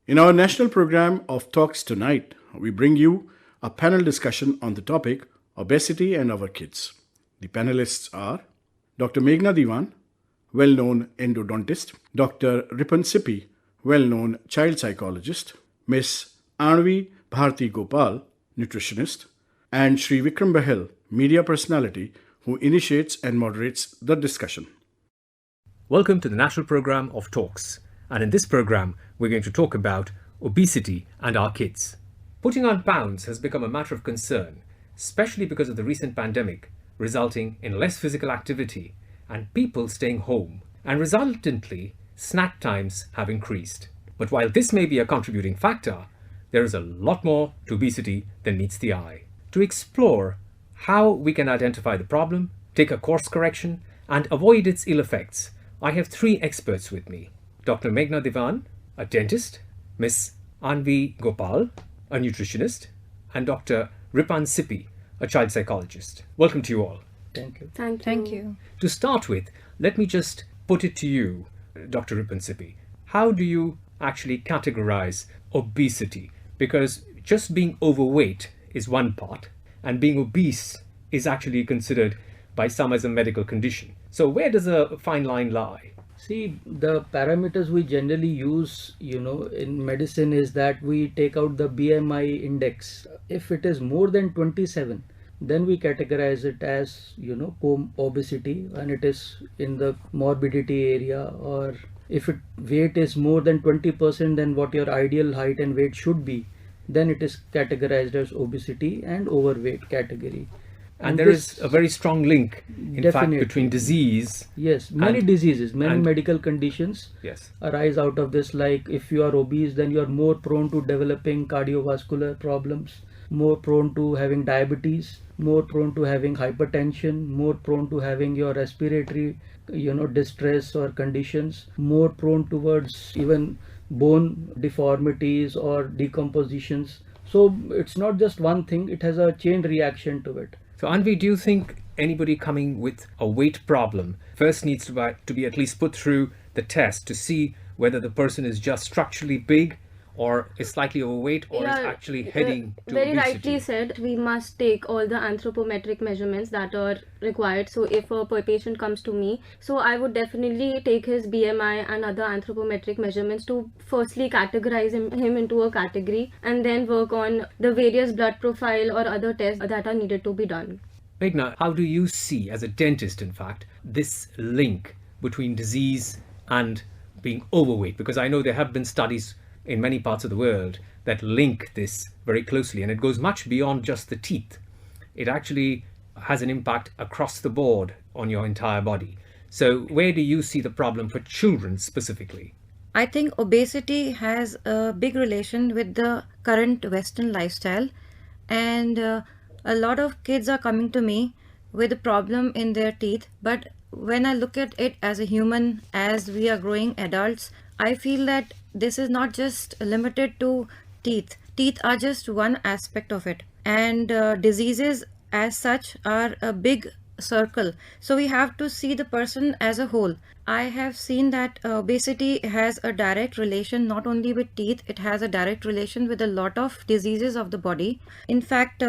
In our national program of talks tonight, we bring you a panel discussion on the topic obesity and our kids. The panelists are Dr. Meghna Dewan, well-known endodontist, Dr. Ripan Sippy, well-known child psychologist, Miss Anvi Bharti Gopal, nutritionist, and Sri Vikram Bahel, media personality, who initiates and moderates the discussion. Welcome to the National Program of Talks, and in this program we're going to talk about obesity and our kids. Putting on pounds has become a matter of concern, especially because of the recent pandemic, resulting in less physical activity and people staying home, and resultantly snack times have increased. But while this may be a contributing factor, there is a lot more to obesity than meets the eye. To explore how we can identify the problem, take a course correction, and avoid its ill effects, I have three experts with me. Dr. Meghna Dewan, a dentist, Miss Anvi Gopal, a nutritionist, and Dr. Ripan Sippy, a child psychologist. Welcome to you all. Thank you. Thank you. To start with, let me just put it to you, Dr. Ripan Sippy. How do you actually categorize obesity? Because just being overweight is one part, and being obese is actually considered by some as a medical condition. So where does a fine line lie? See, the parameters we generally use, in medicine is that we take out the BMI index. If it is more than 27, then we categorize it as, obesity, and it is in the morbidity area. Or if weight is more than 20% than what your ideal height and weight should be, then it is categorized as obesity and overweight category. And there is a very strong link, in fact, between disease. Yes, many diseases, many medical conditions arise out of this. Like if you are obese, then you are more prone to developing cardiovascular problems, more prone to having diabetes, more prone to having hypertension, more prone to having your respiratory, distress or conditions, more prone towards even bone deformities or decompositions. So it's not just one thing, it has a chain reaction to it. So Anvi, do you think anybody coming with a weight problem first needs to be at least put through the test to see whether the person is just structurally big or is slightly overweight or is actually heading to very obesity? Rightly said, we must take all the anthropometric measurements that are required. So if a patient comes to me, so I would definitely take his BMI and other anthropometric measurements to firstly categorize him into a category, and then work on the various blood profile or other tests that are needed to be done. Meghna, how do you see, as a dentist in fact, this link between disease and being overweight? Because I know there have been studies in many parts of the world that link this very closely, and it goes much beyond just the teeth. It actually has an impact across the board on your entire body. So where do you see the problem for children specifically? I think obesity has a big relation with the current Western lifestyle, and a lot of kids are coming to me with a problem in their teeth. But when I look at it as a human, as we are growing adults, I feel that this is not just limited to teeth. Teeth are just one aspect of it, and diseases as such are a big circle. So we have to see the person as a whole. I have seen that obesity has a direct relation not only with teeth, it has a direct relation with a lot of diseases of the body. In fact,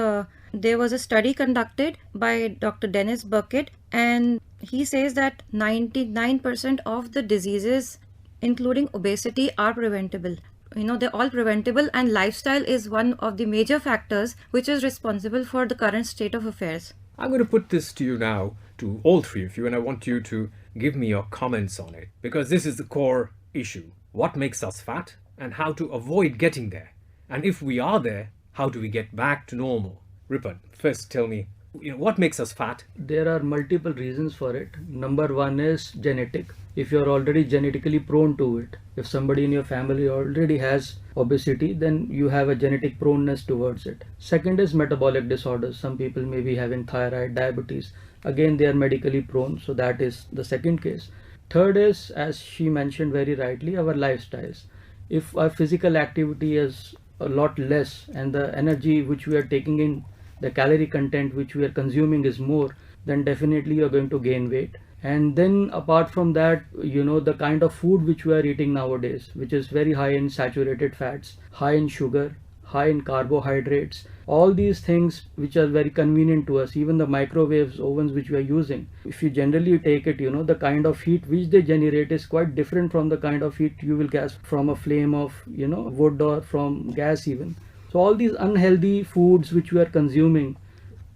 there was a study conducted by Dr. Dennis Burkitt, and he says that 99% of the diseases, including obesity, are preventable. They're all preventable, and lifestyle is one of the major factors which is responsible for the current state of affairs. I'm going to put this to you now, to all three of you, and I want you to give me your comments on it, because this is the core issue. What makes us fat and how to avoid getting there? And if we are there, how do we get back to normal? Ripan, first tell me, what makes us fat? There are multiple reasons for it. Number one is genetic. If you're already genetically prone to it, if somebody in your family already has obesity, then you have a genetic proneness towards it. Second is metabolic disorders. Some people may be having thyroid, diabetes. Again, they are medically prone, so that is the second case. Third is, as she mentioned very rightly, our lifestyles. If our physical activity is a lot less and the energy which we are taking in, the calorie content which we are consuming is more, then definitely you're going to gain weight. And then apart from that, the kind of food which we are eating nowadays, which is very high in saturated fats, high in sugar, high in carbohydrates, all these things which are very convenient to us, even the microwaves, ovens which we are using, if you generally take it, the kind of heat which they generate is quite different from the kind of heat you will get from a flame of, wood or from gas even. So all these unhealthy foods which we are consuming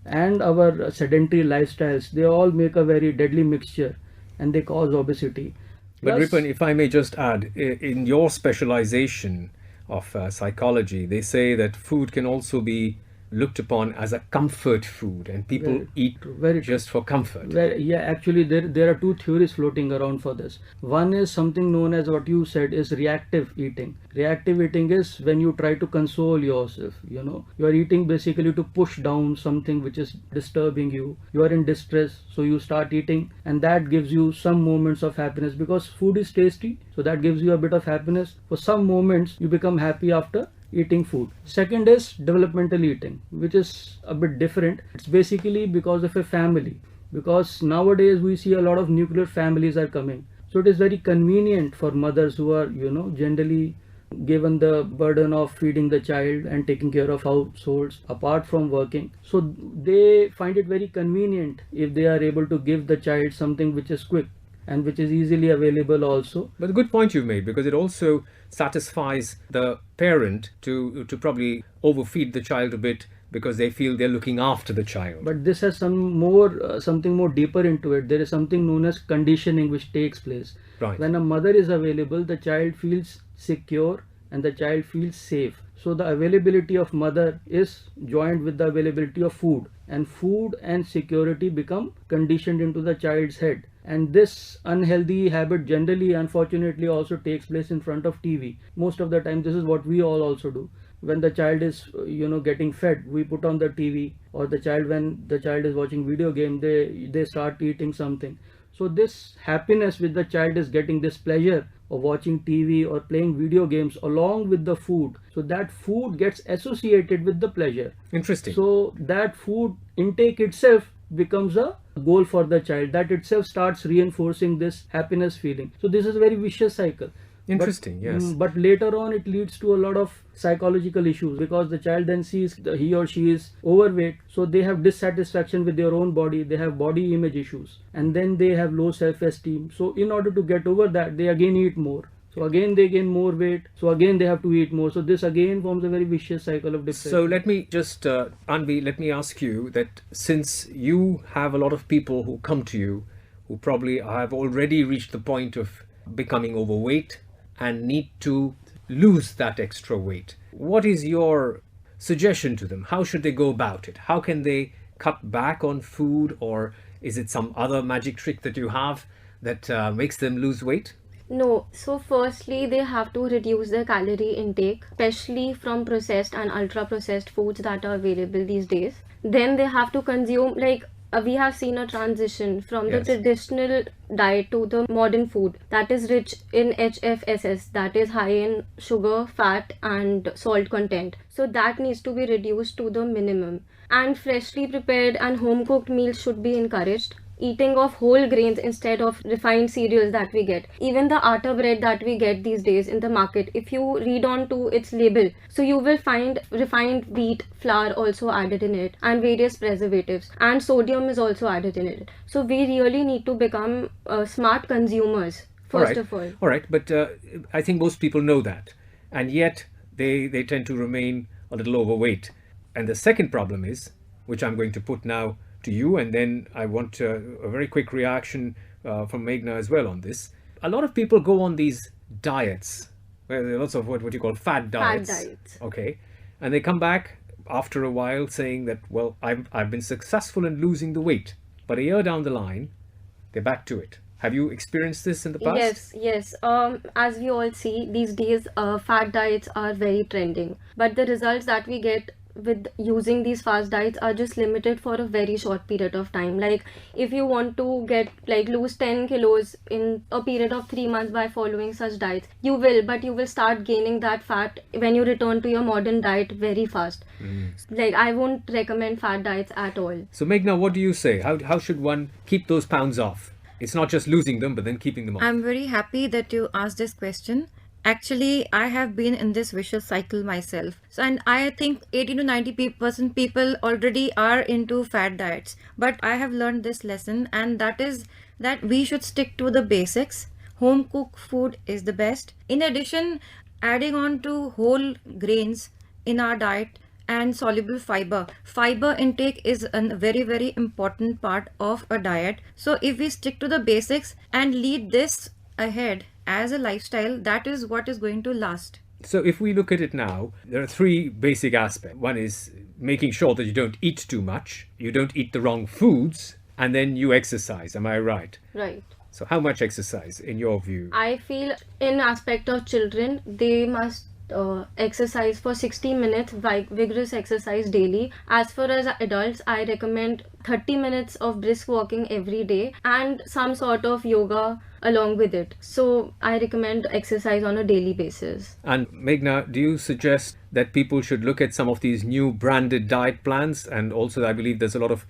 and our sedentary lifestyles, they all make a very deadly mixture and they cause obesity. But Ripon, if I may just add, in your specialization of psychology, they say that food can also be looked upon as a comfort food, and people eat just for comfort. Yeah, actually there are two theories floating around for this. One is something known as, what you said, is reactive eating. Reactive eating is when you try to console yourself. You are eating basically to push down something which is disturbing you. You are in distress, so you start eating, and that gives you some moments of happiness because food is tasty, so that gives you a bit of happiness. For some moments you become happy after eating food. Second is developmental eating, which is a bit different. It's basically because of a family, because nowadays we see a lot of nuclear families are coming, so it is very convenient for mothers who are generally given the burden of feeding the child and taking care of households apart from working. So they find it very convenient if they are able to give the child something which is quick and which is easily available also. But a good point you've made, because it also satisfies the parent to probably overfeed the child a bit because they feel they're looking after the child. But this has something more deeper into it. There is something known as conditioning which takes place. Right. When a mother is available, the child feels secure and the child feels safe. So the availability of mother is joined with the availability of food, and food and security become conditioned into the child's head. And this unhealthy habit generally, unfortunately, also takes place in front of TV. Most of the time, this is what we all also do. When the child is, getting fed, we put on the TV, or when the child is watching video game, they start eating something. So this happiness with the child is getting, this pleasure of watching TV or playing video games along with the food. So that food gets associated with the pleasure. Interesting. So that food intake itself becomes a goal for the child. That itself starts reinforcing this happiness feeling. So this is a very vicious cycle. Interesting, yes. But later on it leads to a lot of psychological issues, because the child then sees he or she is overweight, so they have dissatisfaction with their own body, they have body image issues, and then they have low self-esteem. So in order to get over that, they again eat more. So again they gain more weight, so again they have to eat more. So this again forms a very vicious cycle of depression. So let me just, Anvi, let me ask you that, since you have a lot of people who come to you who probably have already reached the point of becoming overweight and need to lose that extra weight, what is your suggestion to them? How should they go about it? How can they cut back on food, or is it some other magic trick that you have that makes them lose weight? No. So firstly, they have to reduce their calorie intake, especially from processed and ultra processed foods that are available these days. Then they have to consume, we have seen a transition from the traditional diet to the modern food that is rich in HFSS, that is high in sugar, fat and salt content. So that needs to be reduced to the minimum. And freshly prepared and home cooked meals should be encouraged. Eating of whole grains instead of refined cereals that we get. Even the atta bread that we get these days in the market, if you read on to its label, so you will find refined wheat flour also added in it, and various preservatives, and sodium is also added in it. So we really need to become smart consumers first of all. All right, but I think most people know that, and yet they tend to remain a little overweight. And the second problem is, which I'm going to put now to you, and then I want a very quick reaction from Meghna as well on this. A lot of people go on these diets, where there are lots of what you call fad diets. Fad diets. Okay, and they come back after a while saying that, well, I've been successful in losing the weight, but a year down the line, they're back to it. Have you experienced this in the past? Yes. As we all see these days, fad diets are very trending, but the results that we get with using these fast diets are just limited for a very short period of time. Like if you want to lose 10 kilos in a period of 3 months by following such diets, you will, but you will start gaining that fat when you return to your modern diet very fast. Like I won't recommend fat diets at all. So Meghna, what do you say? How should one keep those pounds off? It's not just losing them, but then keeping them off. I'm very happy that you asked this question. Actually, I have been in this vicious cycle myself. So, and I think 80 to 90% people already are into fat diets. But I have learned this lesson, and that is that we should stick to the basics. Home cooked food is the best. In addition, adding on to whole grains in our diet and soluble fiber. Fiber intake is a very, very important part of a diet. So if we stick to the basics and lead this ahead as a lifestyle, that is what is going to last. So if we look at it now, there are three basic aspects. One is making sure that you don't eat too much, you don't eat the wrong foods, and then you exercise. Am I right? Right. So how much exercise in your view? I feel in aspect of children, they must exercise for 60 minutes, vigorous exercise daily. As far as adults, I recommend 30 minutes of brisk walking every day and some sort of yoga along with it. So I recommend exercise on a daily basis. And Meghna, do you suggest that people should look at some of these new branded diet plans? And also I believe there's a lot of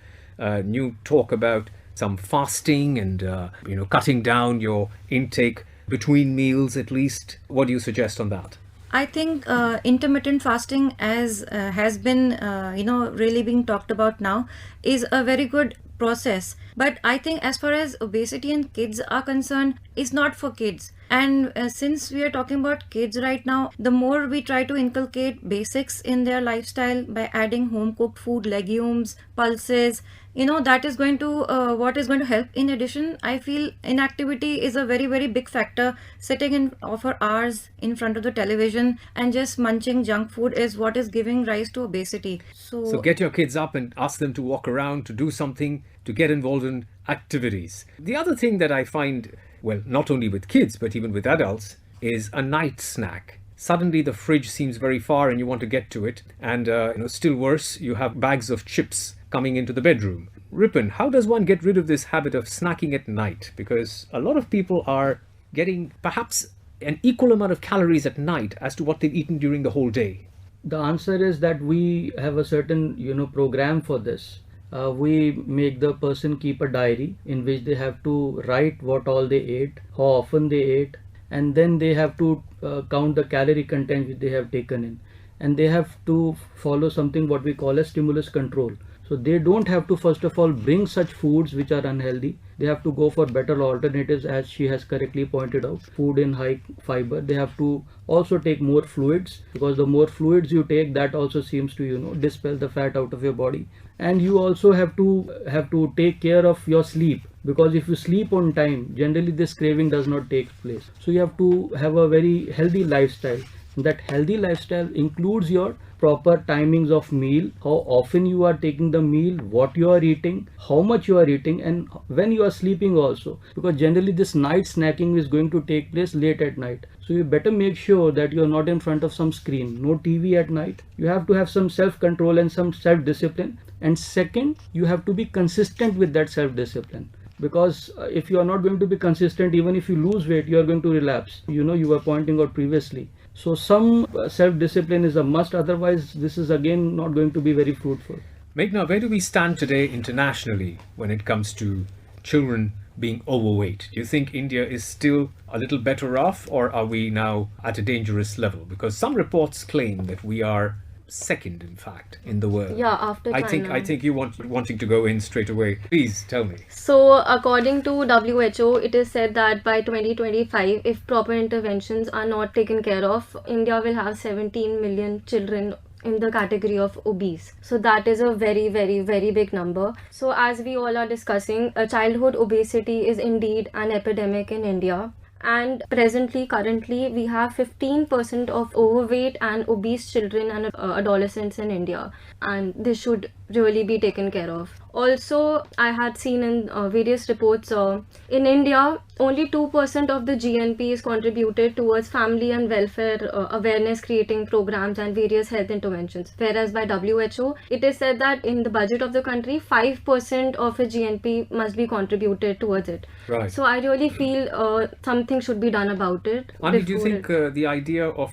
new talk about some fasting and cutting down your intake between meals at least. What do you suggest on that? I think intermittent fasting, as has been really being talked about now, is a very good process. But I think as far as obesity in kids are concerned, it's not for kids. And since we are talking about kids right now, the more we try to inculcate basics in their lifestyle by adding home cooked food, legumes, pulses, that is going to what is going to help. In addition, I feel inactivity is a very, very big factor. Sitting for hours in front of the television and just munching junk food is what is giving rise to obesity. So get your kids up and ask them to walk around, to do something, to get involved in activities. The other thing that I find, well, not only with kids, but even with adults, is a night snack. Suddenly the fridge seems very far and you want to get to it. And still worse, you have bags of chips coming into the bedroom. Ripon, how does one get rid of this habit of snacking at night? Because a lot of people are getting perhaps an equal amount of calories at night as to what they've eaten during the whole day. The answer is that we have a certain, program for this. We make the person keep a diary in which they have to write what all they ate, how often they ate, and then they have to count the calorie content which they have taken in. And they have to follow something what we call a stimulus control. So they don't have to first of all bring such foods which are unhealthy. They have to go for better alternatives, as she has correctly pointed out. Food in high fiber. They have to also take more fluids, because the more fluids you take, that also seems to dispel the fat out of your body. And you also have to take care of your sleep, because if you sleep on time, generally this craving does not take place. So you have to have a very healthy lifestyle. That healthy lifestyle includes your proper timings of meal, how often you are taking the meal, what you are eating, how much you are eating, and when you are sleeping also, because generally this night snacking is going to take place late at night. So you better make sure that you are not in front of some screen, no TV at night. You have to have some self-control and some self-discipline. And second, you have to be consistent with that self-discipline. Because if you are not going to be consistent, even if you lose weight, you are going to relapse. You were pointing out previously. So some self-discipline is a must, otherwise this is again not going to be very fruitful. Meghna, where do we stand today internationally when it comes to children being overweight? Do you think India is still a little better off, or are we now at a dangerous level? Because some reports claim that we are second, in fact, in the world. Yeah, after China. I think you wanting to go in straight away. Please tell me. So according to WHO, it is said that by 2025, if proper interventions are not taken care of, India will have 17 million children in the category of obese. So that is a very, very, very big number. So as we all are discussing, childhood obesity is indeed an epidemic in India. And currently, we have 15% of overweight and obese children and adolescents in India. And this should really be taken care of. Also, I had seen in various reports, in India, only 2% of the GNP is contributed towards family and welfare awareness creating programs and various health interventions. Whereas by WHO, it is said that in the budget of the country, 5% of a GNP must be contributed towards it. Right. So I really feel something should be done about it. Andy, do you think the idea of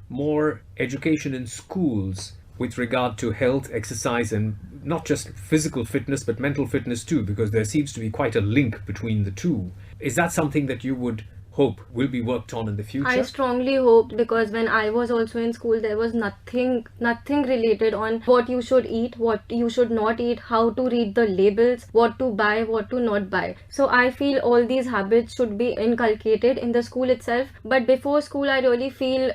more education in schools with regard to health, exercise, and not just physical fitness, but mental fitness too, because there seems to be quite a link between the two. Is that something that you would hope will be worked on in the future? I strongly hope, because when I was also in school, there was nothing related on what you should eat, what you should not eat, how to read the labels, what to buy, what to not buy. So I feel all these habits should be inculcated in the school itself. But before school, I really feel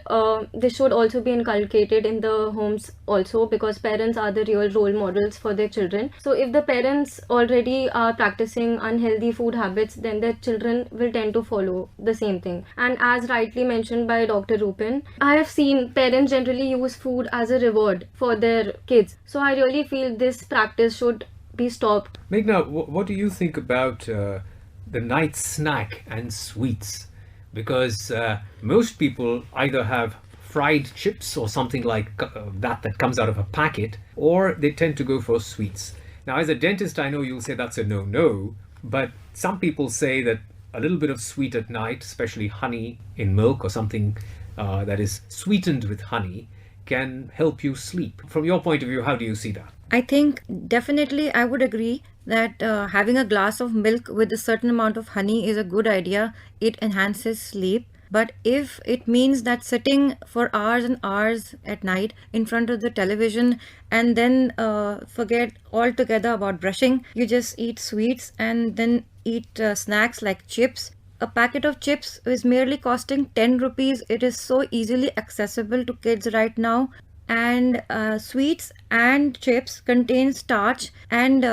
this should also be inculcated in the homes also, because parents are the real role models for their children. So if the parents already are practicing unhealthy food habits, then their children will tend to follow the same thing. And as rightly mentioned by Dr. Rupin, I have seen parents generally use food as a reward for their kids. So I really feel this practice should be stopped. Meghna, what do you think about the night snack and sweets? Because most people either have fried chips or something like that comes out of a packet, or they tend to go for sweets. Now, as a dentist, I know you'll say that's a no-no, but some people say that a little bit of sweet at night, especially honey in milk or something that is sweetened with honey, can help you sleep. From your point of view, how do you see that? I think definitely I would agree that having a glass of milk with a certain amount of honey is a good idea. It enhances sleep. But if it means that sitting for hours and hours at night in front of the television and then forget altogether about brushing, you just eat sweets and then eat snacks like chips. A packet of chips is merely costing 10 rupees. It is so easily accessible to kids right now. And sweets and chips contain starch, and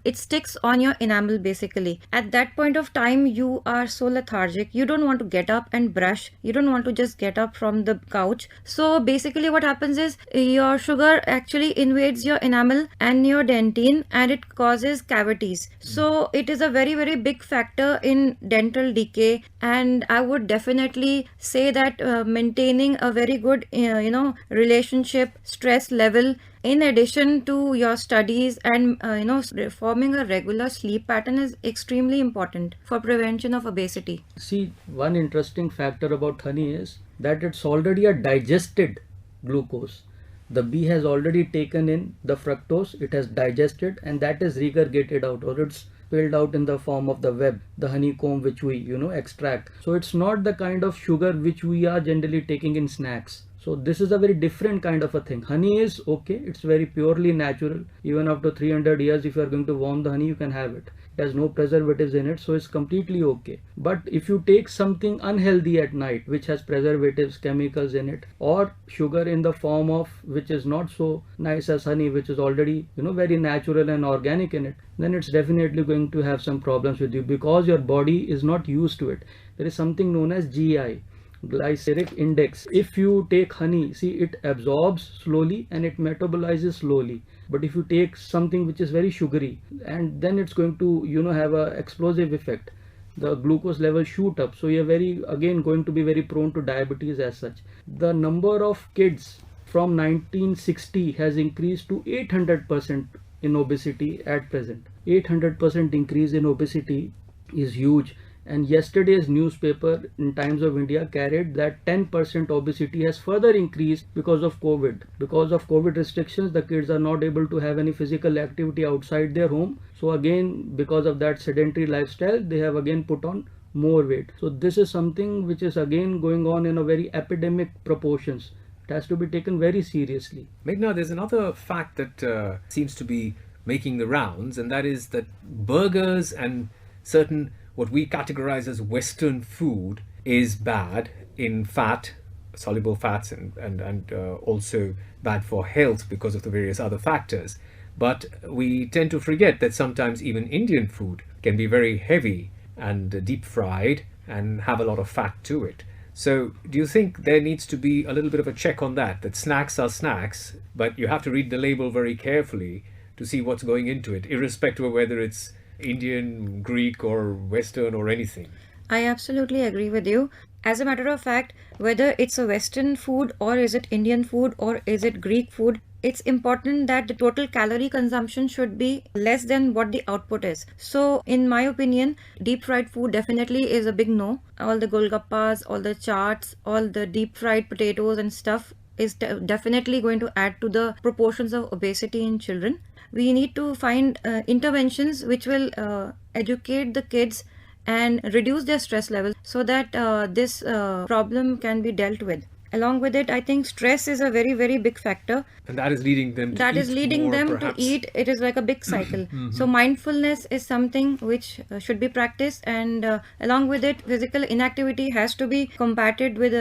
it sticks on your enamel basically. At that point of time, you are so lethargic. You don't want to get up and brush. You don't want to just get up from the couch. So basically what happens is your sugar actually invades your enamel and your dentine, and it causes cavities. So it is a very, very big factor in dental decay. And I would definitely say that maintaining a very good, relationship, stress level, in addition to your studies and forming a regular sleep pattern is extremely important for prevention of obesity. See, one interesting factor about honey is that it's already a digested glucose. The bee has already taken in the fructose, it has digested, and that is regurgitated out, or it's spilled out in the form of the web, the honeycomb which we extract. So it's not the kind of sugar which we are generally taking in snacks. So this is a very different kind of a thing. Honey is okay, it's very purely natural. Even after 300 years, if you are going to warm the honey, you can have it. It has no preservatives in it, so it's completely okay. But if you take something unhealthy at night, which has preservatives, chemicals in it, or sugar in the form of which is not so nice as honey, which is already very natural and organic in it, then it's definitely going to have some problems with you, because your body is not used to it. There is something known as GI, glycemic index. If you take honey, see, it absorbs slowly and it metabolizes slowly. But if you take something which is very sugary, and then it's going to have a explosive effect, the glucose level shoot up, so you're going to be very prone to diabetes as such. The number of kids from 1960 has increased to 800% in obesity at present. 800% increase in obesity is huge. And yesterday's newspaper in Times of India carried that 10% obesity has further increased because of COVID. Because of COVID restrictions, the kids are not able to have any physical activity outside their home. So again, because of that sedentary lifestyle, they have again put on more weight. So this is something which is again going on in a very epidemic proportions. It has to be taken very seriously. Meghna, there's another fact that seems to be making the rounds, and that is that burgers and certain what we categorize as Western food is bad in fat, soluble fats, and also bad for health because of the various other factors. But we tend to forget that sometimes even Indian food can be very heavy and deep fried and have a lot of fat to it. So do you think there needs to be a little bit of a check on that snacks are snacks, but you have to read the label very carefully to see what's going into it, irrespective of whether it's Indian, Greek, or Western, or anything. I absolutely agree with you. As a matter of fact, whether it's a Western food or is it Indian food or is it Greek food, it's important that the total calorie consumption should be less than what the output is. So, in my opinion, deep fried food definitely is a big no. All the golgappas, all the chaats, all the deep fried potatoes and stuff is definitely going to add to the proportions of obesity in children. We need to find interventions which will educate the kids and reduce their stress levels so that this problem can be dealt with. Along with it, I think stress is a very, very big factor. And that is leading them to eat. It is like a big cycle. So mindfulness is something which should be practiced, and along with it, physical inactivity has to be combated with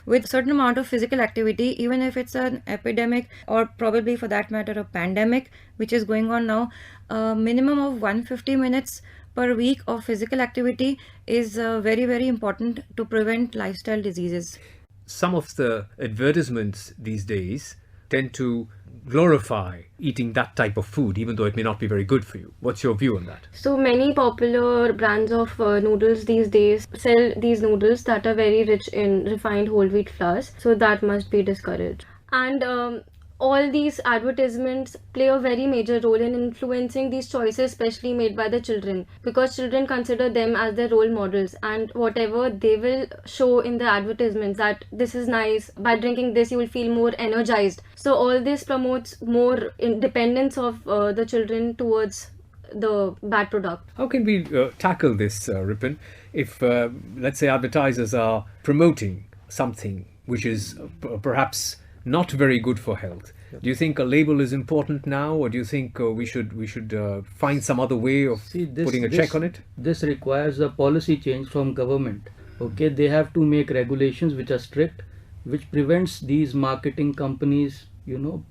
with certain amount of physical activity, even if it's an epidemic or probably for that matter a pandemic which is going on now. A minimum of 150 minutes per week of physical activity is very, very important to prevent lifestyle diseases. Some of the advertisements these days tend to glorify eating that type of food, even though it may not be very good for you. What's your view on that? So many popular brands of noodles these days sell these noodles that are very rich in refined whole wheat flours. So that must be discouraged. And all these advertisements play a very major role in influencing these choices, especially made by the children, because children consider them as their role models, and whatever they will show in the advertisements, that this is nice, by drinking this you will feel more energized. So all this promotes more independence of the children towards the bad product. How can we tackle this, Ripon, if let's say advertisers are promoting something which is perhaps not very good for health? Do you think a label is important now, or do you think we should find some other way of putting a check on it? This requires a policy change from government. Okay, they have to make regulations which are strict, which prevents these marketing companies,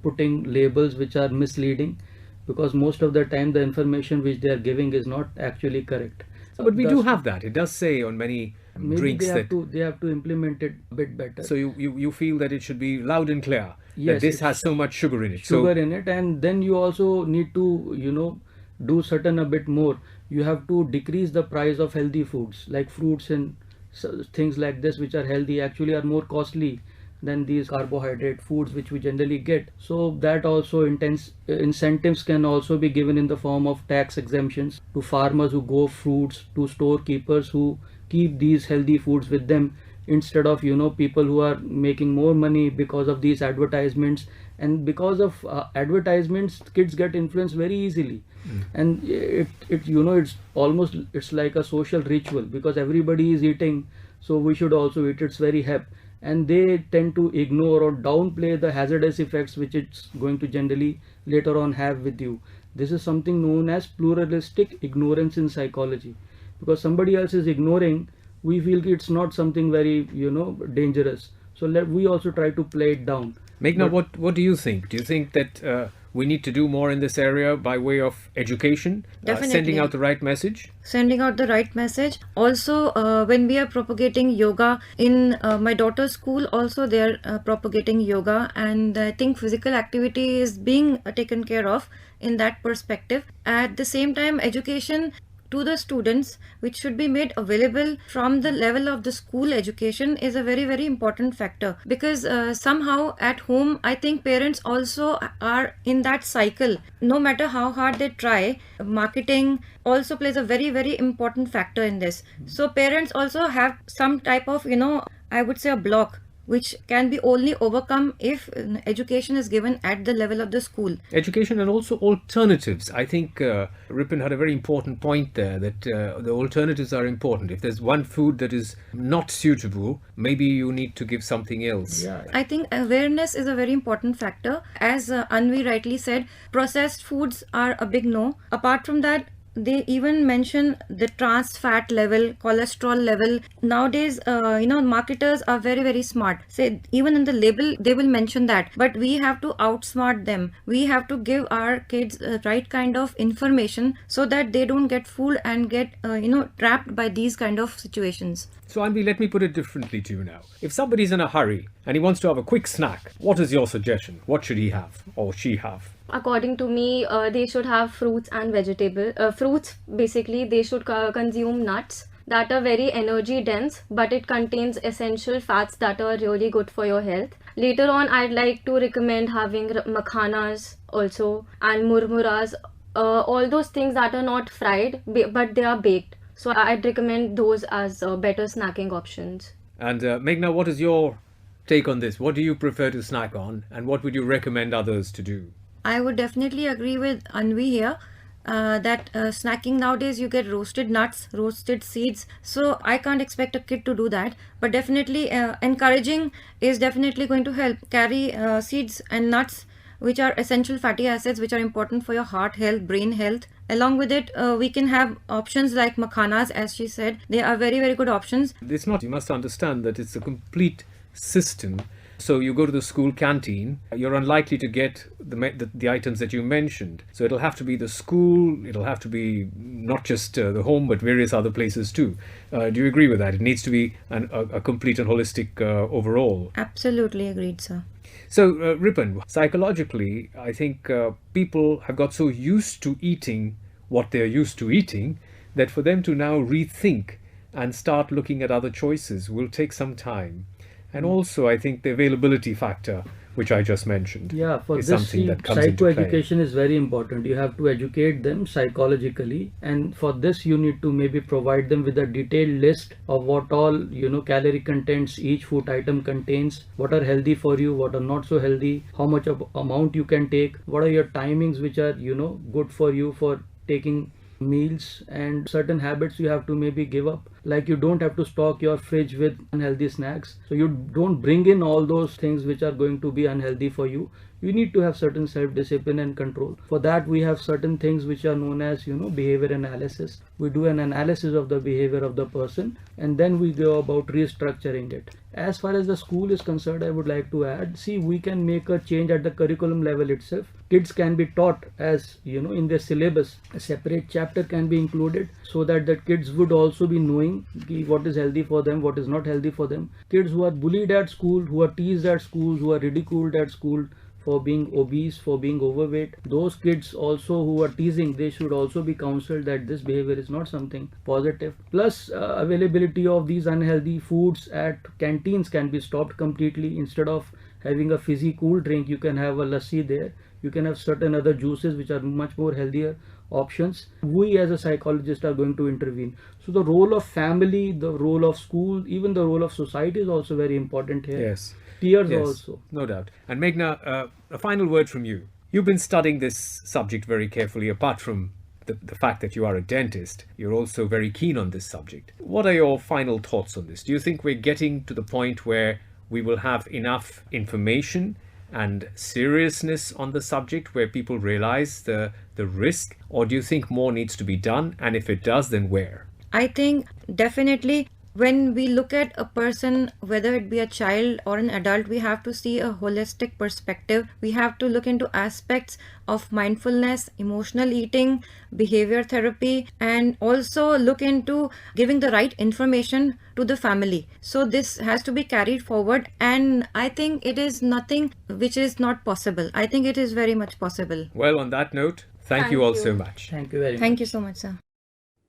putting labels which are misleading, because most of the time the information which they are giving is not actually correct. But we do have that. It does say on many drinks they have to implement it a bit better. So you feel that it should be loud and clear. Yes, that this has so much sugar in it. And then you also need to do certain a bit more. You have to decrease the price of healthy foods like fruits and things like this, which are healthy, actually are more costly than these carbohydrate foods which we generally get. So that also incentives can also be given in the form of tax exemptions to farmers who grow fruits, to storekeepers who keep these healthy foods with them, instead of people who are making more money because of these advertisements. And because of advertisements, kids get influenced very easily. And it's like a social ritual, because everybody is eating, so we should also eat. It's very hep, and they tend to ignore or downplay the hazardous effects which it's going to generally later on have with you. This is something known as pluralistic ignorance in psychology, because somebody else is ignoring, we feel it's not something very dangerous, so we also try to play it down. Meghna, what do you think? Do you think that we need to do more in this area by way of education, sending out the right message? Sending out the right message. Also, when we are propagating yoga in my daughter's school, also they are propagating yoga, and I think physical activity is being taken care of in that perspective. At the same time, education to the students, which should be made available from the level of the school education, is a very, very important factor, because somehow at home I think parents also are in that cycle. No matter how hard they try, marketing also plays a very, very important factor in this. So parents also have some type of I would say a block, which can be only overcome if education is given at the level of the school. Education and also alternatives. I think Ripon had a very important point there, that the alternatives are important. If there's one food that is not suitable, maybe you need to give something else. Yeah. I think awareness is a very important factor. As Anvi rightly said, processed foods are a big no. Apart from that, they even mention the trans fat level, cholesterol level. Nowadays, marketers are very, very smart. Say, even in the label, they will mention that. But we have to outsmart them. We have to give our kids the right kind of information so that they don't get fooled and get, trapped by these kind of situations. So, Anvi, let me put it differently to you now. If somebody's in a hurry and he wants to have a quick snack, what is your suggestion? What should he have or she have? According to me, they should have fruits and vegetables. Fruits, basically, they should consume nuts that are very energy dense, but it contains essential fats that are really good for your health. Later on, I'd like to recommend having makhanas also and murmuras, all those things that are not fried, but they are baked. So I'd recommend those as better snacking options. And Meghna, what is your take on this? What do you prefer to snack on, and what would you recommend others to do? I would definitely agree with Anvi here. That snacking nowadays, you get roasted nuts, roasted seeds, so I can't expect a kid to do that, but definitely encouraging is definitely going to help. Carry seeds and nuts, which are essential fatty acids, which are important for your heart health, brain health. Along with it, we can have options like makhanas, as she said. They are very, very good options. It's not, you must understand that it's a complete system. So you go to the school canteen, you're unlikely to get the items that you mentioned. So it'll have to be the school, it'll have to be not just the home, but various other places too. Do you agree with that? It needs to be a complete and holistic overall. Absolutely agreed, sir. So, Ripon, psychologically, I think people have got so used to eating what they're used to eating that for them to now rethink and start looking at other choices will take some time. And also, I think the availability factor, which I just mentioned, is this something that comes into play. Psychoeducation is very important. You have to educate them psychologically, and for this you need to maybe provide them with a detailed list of what all calorie contents each food item contains, what are healthy for you, what are not so healthy, how much of amount you can take, what are your timings which are good for you for taking meals, and certain habits you have to maybe give up, like you don't have to stock your fridge with unhealthy snacks, so you don't bring in all those things which are going to be unhealthy for you. You need to have certain self-discipline and control. For that we have certain things which are known as behavior analysis. We do an analysis of the behavior of the person, and then we go about restructuring it. As far as the school is concerned, I would like to add, we can make a change at the curriculum level itself. Kids can be taught, as in their syllabus, a separate chapter can be included, so that the kids would also be knowing what is healthy for them, what is not healthy for them. Kids who are bullied at school, who are teased at school, who are ridiculed at school for being obese, for being overweight, those kids also who are teasing, they should also be counseled that this behavior is not something positive. Plus, availability of these unhealthy foods at canteens can be stopped completely. Instead of having a fizzy cool drink, you can have a lassi there. You can have certain other juices which are much more healthier options. We as a psychologist are going to intervene. So the role of family, the role of school, even the role of society is also very important here. Yes. Peers also. No doubt. And Meghna, a final word from you. You've been studying this subject very carefully. Apart from the fact that you are a dentist, you're also very keen on this subject. What are your final thoughts on this? Do you think we're getting to the point where we will have enough information and seriousness on the subject where people realize the risk, or do you think more needs to be done? And if it does, then where? I think definitely when we look at a person, whether it be a child or an adult, we have to see a holistic perspective. We have to look into aspects of mindfulness, emotional eating, behavior therapy, and also look into giving the right information to the family. So this has to be carried forward, and I think it is nothing which is not possible. I think it is very much possible. Well, on that note, thank you all so much. Thank you very much. Thank you so much, sir.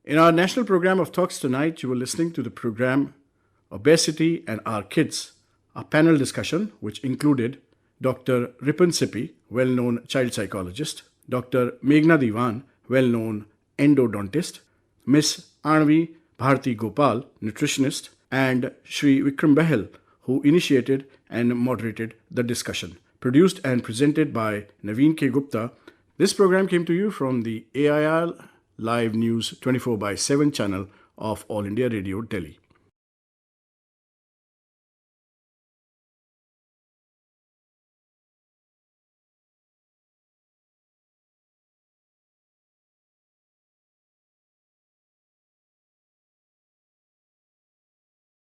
In our national program of talks tonight, you were listening to the program Obesity and Our Kids, a panel discussion which included Dr. Ripon Sippy, well-known child psychologist, Dr. Meghna Dewan, well-known endodontist, Miss Anvi Bharti Gopal, nutritionist, and Shri Vikram Bahel, who initiated and moderated the discussion. Produced and presented by Naveen K. Gupta, this program came to you from the AIR Live News 24/7 channel of All India Radio, Delhi.